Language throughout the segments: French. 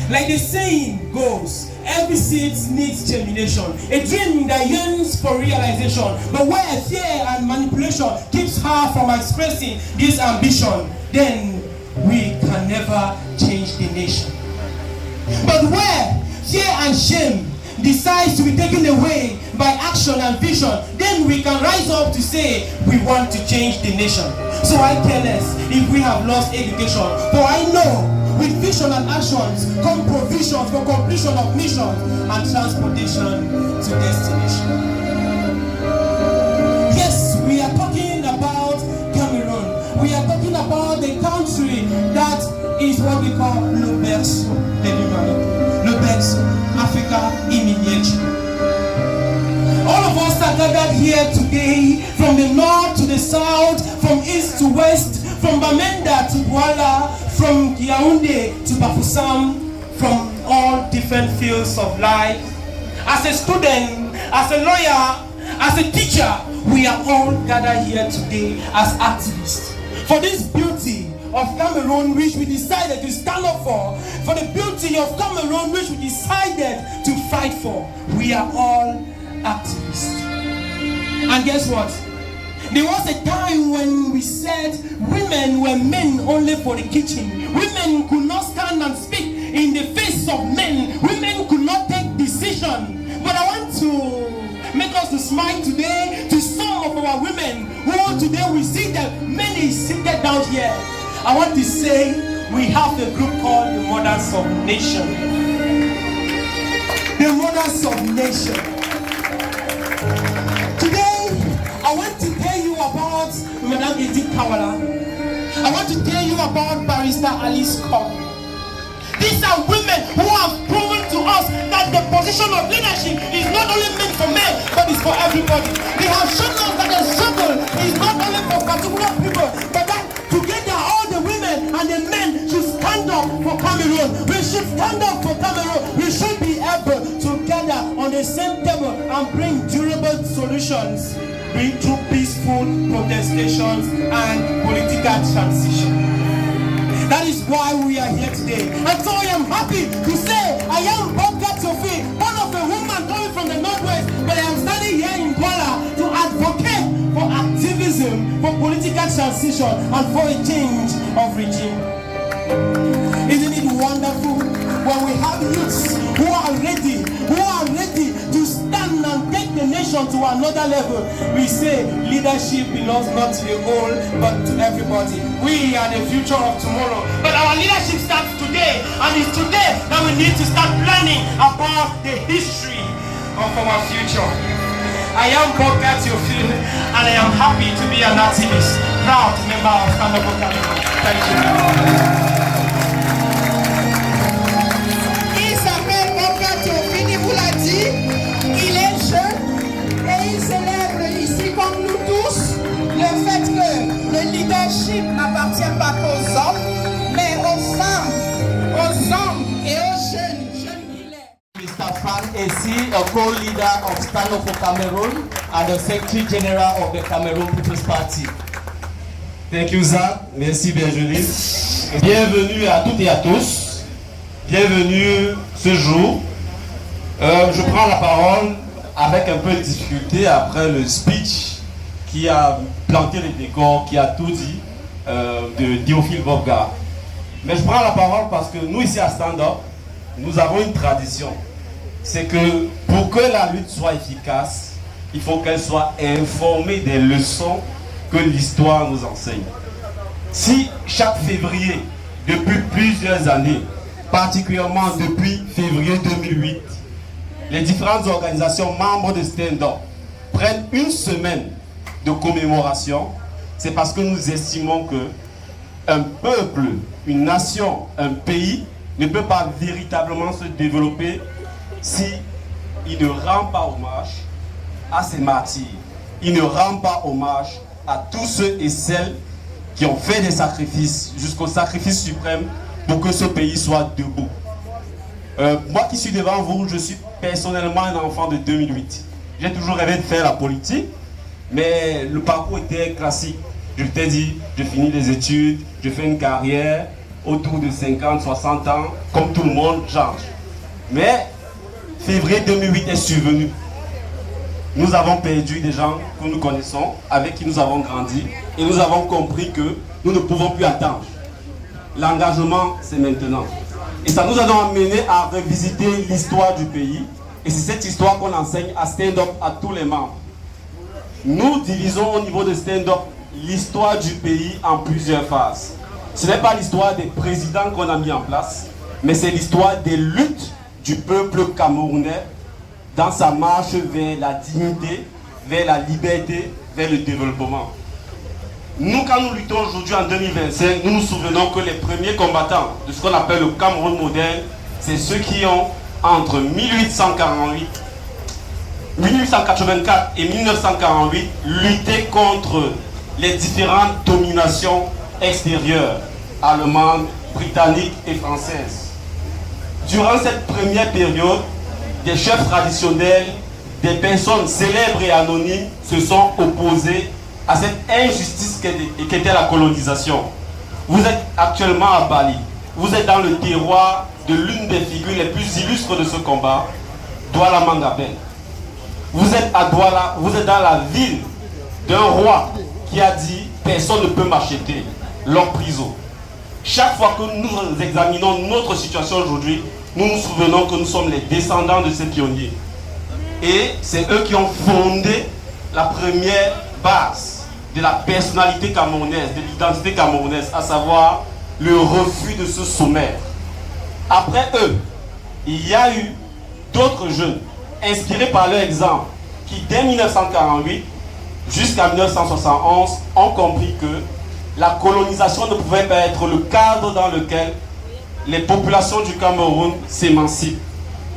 Like the saying goes, every seed needs germination. A dream that yearns for realization, but where fear and manipulation keeps her from expressing this ambition, then we can never change the nation. But where fear and shame decides to be taken away by action and vision, then we can rise up to say we want to change the nation. So I care less if we have lost education, for I know with vision and actions come provisions for completion of missions and transportation to destination. Yes, we are talking about Cameroon. We are talking about the country that is what we call le berceau de l'humanité. Le berceau, Africa in miniature. All of us are gathered here today from the north to the south, from east to west, from Bamenda to Douala, from Yaoundé to Bafoussam, from all different fields of life. As a student, as a lawyer, as a teacher, we are all gathered here today as activists for this beauty of Cameroon which we decided to stand up for the beauty of Cameroon which we decided to fight for. We are all activists. And guess what? There was a time when we said women were men only for the kitchen. Women could not stand and speak in the face of men. Women could not take decisions. But I want to make us to smile today to some of our women who today we see that many seated down here. I want to say we have a group called the Mothers of Nation. The Mothers of Nation. I want to tell you about Madame Edith Kawala. I want to tell you about Barrister Alice Cobb. These are women who have proven to us that the position of leadership is not only meant for men, but it's for everybody. They have shown us that the struggle is not only for particular people, but that together all the women and the men should stand up for Cameroon. We should stand up for Cameroon. We should be able to gather on the same table and bring durable solutions. Bring through peaceful protestations and political transition. That is why we are here today. And so I am happy to say I am Bobcat Sophie, one of the women coming from the Northwest, but I am standing here in Douala to advocate for activism, for political transition, and for a change of regime. Isn't it wonderful when we have youths who are ready to stand and take the nation to another level? We say leadership belongs not to the old but to everybody. We are the future of tomorrow, but our leadership starts today, and it's today that we need to start planning about the history of our future. I am Bobcat Sophie, and I am happy to be an activist, proud member of Stand Up for Cameroon. Thank you. Vous l'a dit, il est jeune et il célèbre ici comme nous tous le fait que le leadership n'appartient pas qu'aux hommes, mais aux femmes, aux hommes et aux jeunes qu'il est. Mr. Frank Essie, a co-leader of Stand Up for Cameroon and the Secretary General of the Cameroon People's Party. Thank you, Zach. Merci, Virginie. Bienvenue à toutes et à tous. Bienvenue ce jour. Je prends la parole avec un peu de difficulté après le speech qui a planté les décors, qui a tout dit de Théophile Bobga. Mais je prends la parole parce que nous ici à Stand Up, nous avons une tradition. C'est que pour que la lutte soit efficace, il faut qu'elle soit informée des leçons que l'histoire nous enseigne. Si chaque février, depuis plusieurs années, particulièrement depuis février 2008, les différentes organisations membres de Stand Up prennent une semaine de commémoration, c'est parce que nous estimons que un peuple, une nation, un pays ne peut pas véritablement se développer si il ne rend pas hommage à ses martyrs. Il ne rend pas hommage à tous ceux et celles qui ont fait des sacrifices jusqu'au sacrifice suprême pour que ce pays soit debout. Moi qui suis devant vous, je suis personnellement un enfant de 2008. J'ai toujours rêvé de faire la politique, Mais le parcours était classique. Je t'ai dit, je finis les études, je fais une carrière, autour de 50, 60 ans, comme tout le monde, change. Mais février 2008 est survenu. Nous avons perdu des gens que nous connaissons, avec qui nous avons grandi, et nous avons compris que nous ne pouvons plus attendre. L'engagement, c'est maintenant. Et ça nous a donc amené à revisiter l'histoire du pays, et c'est cette histoire qu'on enseigne à Stand Up à tous les membres. Nous divisons au niveau de Stand Up l'histoire du pays en plusieurs phases. Ce n'est pas l'histoire des présidents qu'on a mis en place, mais c'est l'histoire des luttes du peuple camerounais dans sa marche vers la dignité, vers la liberté, vers le développement. Nous, quand nous luttons aujourd'hui en 2025, nous nous souvenons que les premiers combattants de ce qu'on appelle le Cameroun moderne, c'est ceux qui ont, entre 1884 et 1948, lutté contre les différentes dominations extérieures, allemandes, britanniques et françaises. Durant cette première période, des chefs traditionnels, des personnes célèbres et anonymes se sont opposés à cette injustice qu'était la colonisation. Vous êtes actuellement à Bali, vous êtes dans le terroir de l'une des figures les plus illustres de ce combat, Douala Mangabel. Vous êtes à Douala, vous êtes dans la ville d'un roi qui a dit « personne ne peut m'acheter », Lord Priso. Chaque fois que nous examinons notre situation aujourd'hui, nous nous souvenons que nous sommes les descendants de ces pionniers. Et c'est eux qui ont fondé la première base de la personnalité camerounaise, de l'identité camerounaise, à savoir le refus de ce sommaire. Après eux, il y a eu d'autres jeunes, inspirés par leur exemple, qui dès 1948 jusqu'à 1971 ont compris que la colonisation ne pouvait pas être le cadre dans lequel les populations du Cameroun s'émancipent.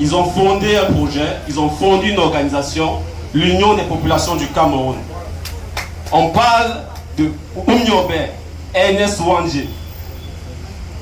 Ils ont fondé un projet, ils ont fondé une organisation, l'Union des populations du Cameroun. On parle de Oumniobe, Ernest Ouandjé,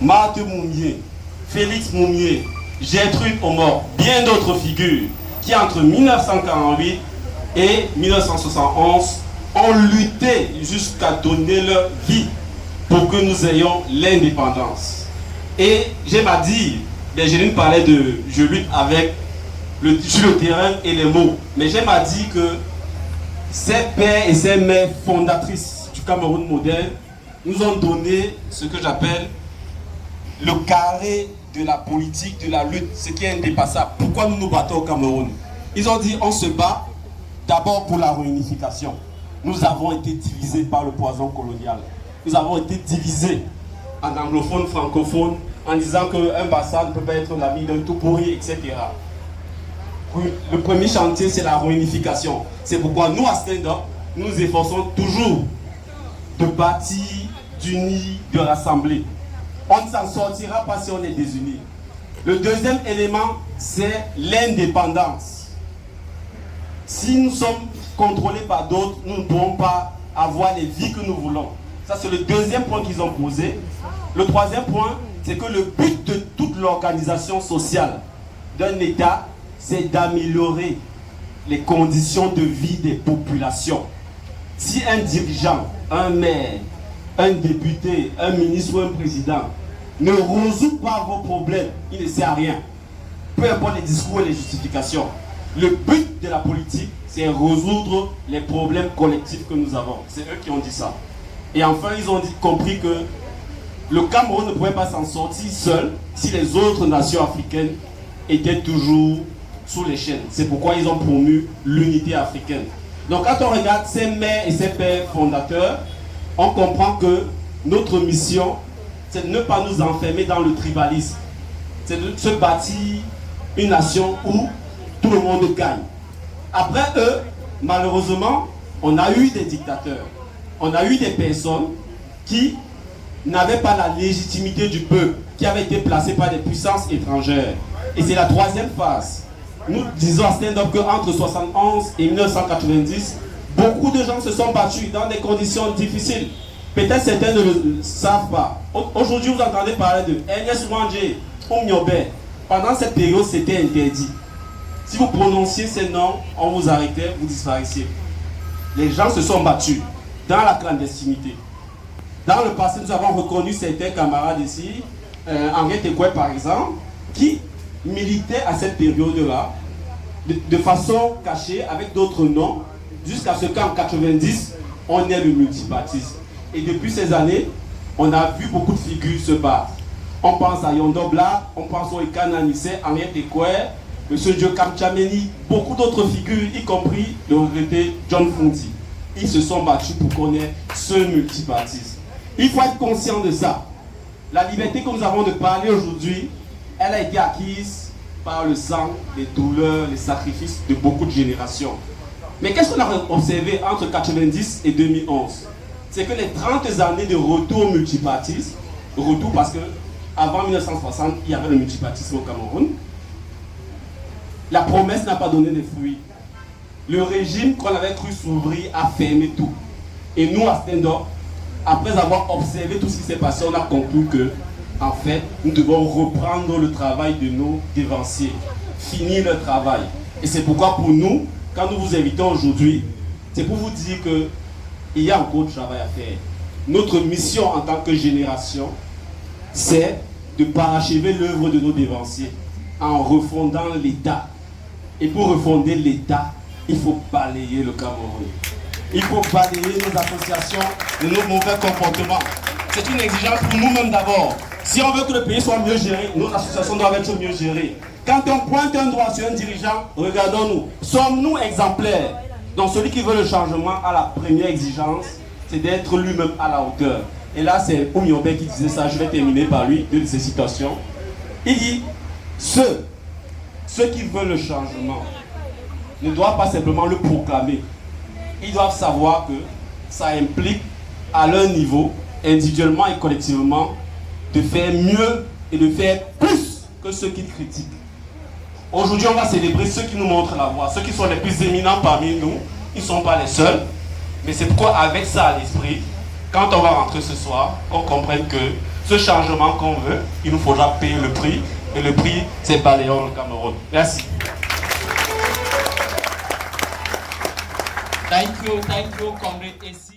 Marthe Moumié, Félix Moumié, Gertrude Omor, bien d'autres figures qui entre 1948 et 1971 ont lutté jusqu'à donner leur vie pour que nous ayons l'indépendance. Et j'aime à dire, Benjamin parlait de je lutte avec sur le terrain et les mots, mais j'aime à dire que ces pères et ces mères fondatrices du Cameroun moderne nous ont donné ce que j'appelle le carré de la politique, de la lutte, ce qui est indépassable. Pourquoi nous nous battons au Cameroun? Ils ont dit on se bat d'abord pour la réunification. Nous avons été divisés par le poison colonial. Nous avons été divisés en anglophones, francophones, en disant qu'un Bassa ne peut pas être l'ami d'un tout pourri, etc. Le premier chantier, c'est la réunification. C'est pourquoi nous, à Stand Up, nous nous efforçons toujours de bâtir, d'unir, de rassembler. On ne s'en sortira pas si on est désunis. Le deuxième élément, c'est l'indépendance. Si nous sommes contrôlés par d'autres, nous ne pourrons pas avoir les vies que nous voulons. Ça, c'est le deuxième point qu'ils ont posé. Le troisième point, c'est que le but de toute l'organisation sociale d'un État, c'est d'améliorer les conditions de vie des populations. Si un dirigeant, un maire, un député, un ministre ou un président ne résout pas vos problèmes, il ne sert à rien. Peu importe les discours et les justifications. Le but de la politique, c'est résoudre les problèmes collectifs que nous avons. C'est eux qui ont dit ça. Et enfin, ils ont compris que le Cameroun ne pouvait pas s'en sortir seul si les autres nations africaines étaient toujours sous les chaînes. C'est pourquoi ils ont promu l'unité africaine. Donc quand on regarde ces mères et ces pères fondateurs, on comprend que notre mission, c'est de ne pas nous enfermer dans le tribalisme. C'est de se bâtir une nation où tout le monde gagne. Après eux, malheureusement, on a eu des dictateurs. On a eu des personnes qui n'avaient pas la légitimité du peuple, qui avaient été placées par des puissances étrangères. Et c'est la troisième phase. Nous disons à Stand Up qu'entre 1971 et 1990, beaucoup de gens se sont battus dans des conditions difficiles. Peut-être certains ne le savent pas. Aujourd'hui, vous entendez parler de Ernest Ouandjé, Oumniobe. Pendant cette période, c'était interdit. Si vous prononciez ces noms, on vous arrêtait, vous disparaissiez. Les gens se sont battus dans la clandestinité. Dans le passé, nous avons reconnu certains camarades ici, Henri Tekwe par exemple, qui militaient à cette période-là, de façon cachée, avec d'autres noms, jusqu'à ce qu'en 90, on ait le multipartisme. Et depuis ces années, on a vu beaucoup de figures se battre. On pense à Yondo Black, on pense au Ikana Nisse, Henri Tekwe, M. Joe Kamchameni, beaucoup d'autres figures, y compris le regretté John Funti. Ils se sont battus pour qu'on ait ce multipartisme. Il faut être conscient de ça. La liberté que nous avons de parler aujourd'hui, elle a été acquise par le sang, les douleurs, les sacrifices de beaucoup de générations. Mais qu'est-ce qu'on a observé entre 90 et 2011? C'est que les 30 années de retour au multipartisme, retour parce que avant 1960, il y avait le multipartisme au Cameroun, la promesse n'a pas donné de fruits. Le régime qu'on avait cru s'ouvrir a fermé tout. Et nous, à Stand-Up, après avoir observé tout ce qui s'est passé, on a conclu que, en fait, nous devons reprendre le travail de nos dévanciers, finir le travail. Et c'est pourquoi pour nous, quand nous vous invitons aujourd'hui, c'est pour vous dire qu'il y a encore du travail à faire. Notre mission en tant que génération, c'est de parachever l'œuvre de nos dévanciers en refondant l'État. Et pour refonder l'État, il faut balayer le Cameroun. Il faut balayer nos associations de nos mauvais comportements. C'est une exigence pour nous-mêmes d'abord. Si on veut que le pays soit mieux géré, nos associations doivent être mieux gérées. Quand on pointe un doigt sur un dirigeant, regardons-nous. Sommes-nous exemplaires? Donc celui qui veut le changement a la première exigence, c'est d'être lui-même à la hauteur. Et là, c'est Oumyobé qui disait ça, je vais terminer par lui, de ces citations. Il dit, ceux qui veulent le changement ne doivent pas simplement le proclamer. Ils doivent savoir que ça implique à leur niveau, individuellement et collectivement, de faire mieux et de faire plus que ceux qui critiquent. Aujourd'hui, on va célébrer ceux qui nous montrent la voie, ceux qui sont les plus éminents parmi nous. Ils ne sont pas les seuls, mais c'est pourquoi avec ça à l'esprit, quand on va rentrer ce soir, on comprenne que ce changement qu'on veut, il nous faudra payer le prix, et le prix, c'est balayant le Cameroun. Merci. Thank you, Comrade AC.